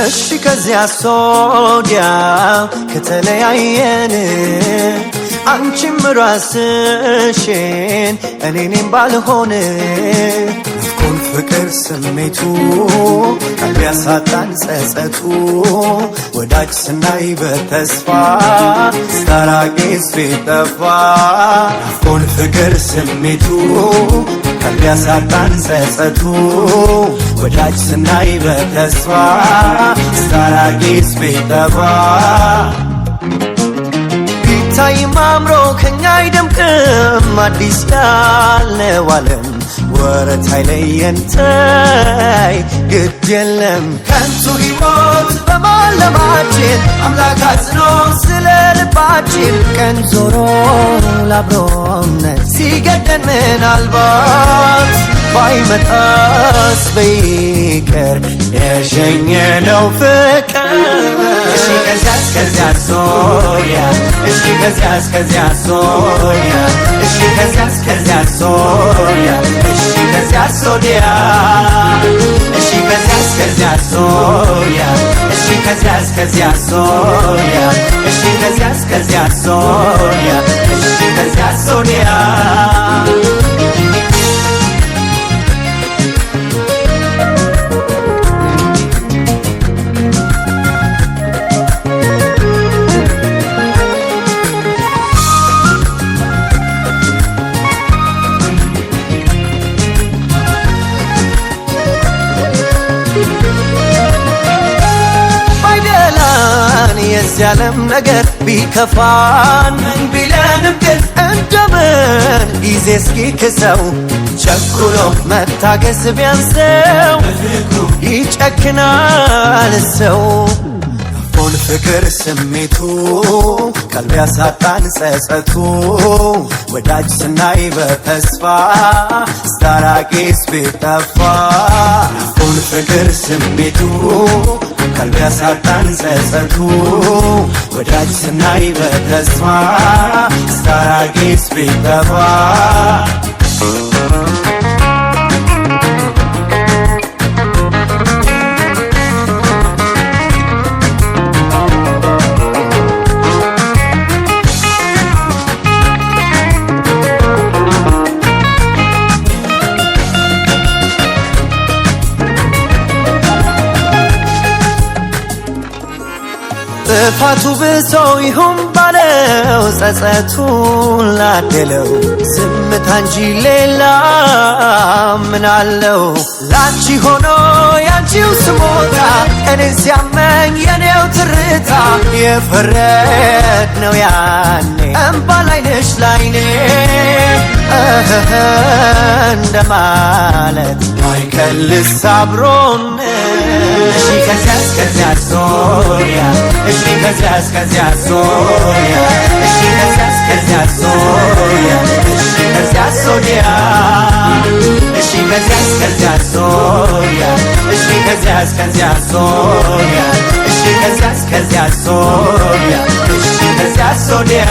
እሺ ከዚያ ሶዲያ ከተለያየን አንቺም ራስሽን እኔም ባልሆን ናፍቆን ፍቅር ስሜቱ ቀልብ ያሳጣን ጸጸቱ ወዳጅ ስናይ በተስፋ ስታራቂስ ቢጠፋ ናፍቆን ፍቅር ስሜቱ ቀልብ ያሳጣን ጸጸቱ ወዳጅ ስናይ በተስፋ ስታራቂስ ቢጠፋ ቢታይም አምሮ ከኛ አይደምቅም አዲስ ያለው ዓለም ወረት አይለየን ተይ ግድ የለም ከንቱ ሕይወት በማለማችን አምላክ አዝኖ ስለ ልባችን ቀን ዞሮ ላብሮነት ሲገደን ምናልባት ባይመጣስ በይቅር የሸኘነው ፍቅር እሺ ከዚያ ሶሪያ እሺ ከዚያ ሶሪያ እሺ ከዚያ ሶሪያ እሺ ከዚያ ሶዲያ እሺ ከዚያ ሶሪያ እሺ ከዚያ ሶሪያ እሺ ከዚያ ሶሪያ እሺ ከዚያ ሶዲያ የዚህ ዓለም ነገር ቢከፋን ቢለንም ግን እንደምን ጊዜ እስኪክሰው ቸኩሎ መታገስ ቢያንሰው ይጨክናል ሰው ናፍቆን ፍቅር ስሜቱ ቀልብ ያሳጣን ጸጸቱ ወዳጅ ስናይ በተስፋ ስታራቂስ ቢጠፋ ናፍቆን ፍቅር ስሜቱ ቀልብ ያሳጣን ጸጸቱ ወዳጅ ስናይ በተስፋ ስታራቂስ ቢጠፋ ጥፋቱ ብሶ ይሁን ባለው ጸጸቱን ላደለው ዝምታ እንጂ ሌላ ምን አለው ላንቺ ሆኖ ያንቺው ስሞታ እኔን ሲያመኝ የኔው ትርታ የፈረድነው ያኔ እምባ ላይነሽ ላይኔ እንደማለት አይከልስ አብሮን እሺ ከዚያ ሶሪያ እሺ ከዚያ ሶሪያ እሺ ከዚያ ሶሪያ እሺ ከዚያ ሶዲያ እሺ ከዚያ ሶሪያ እሺ ከዚያ ሶሪያ እሺ ከዚያ ሶሪያ እሺ ከዚያ ሶዲያ